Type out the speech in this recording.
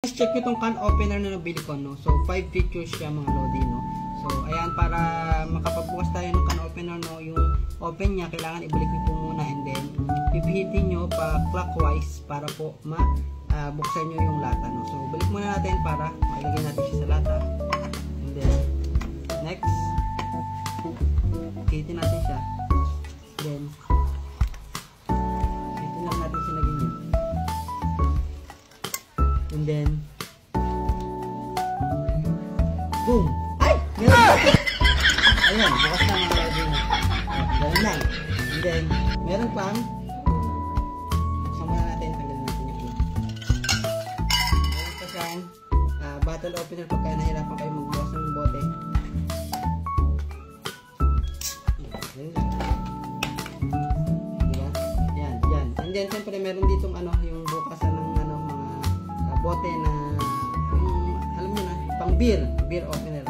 Check nyo itong can opener na nabili ko, no? So, 5 features siya mga lodi, no? So, ayan, para makapagbukas tayo ng can opener, no? Yung open niya, kailangan ibalik nyo po muna and then, pipihitin nyo pa clockwise para po buksan nyo yung lata, no? So, balik muna natin para mailagay natin siya sa lata. And then, next, pihitin natin siya. Then, pihitin lang natin siya na ganyan. And then, boom! Ay! Meron! Ayan, bukas na mga lodi na. Ganun lang. And then, meron pang buksan muna natin, tanggalin natin yung boom. Meron pa siyang bottle opener pagka nahirapan kayo magbukas ng bote. Diba? Yan, yan. And then, siyempre, meron ditong yung bukasan ng mga bote na, alam nyo na, pang beer opener.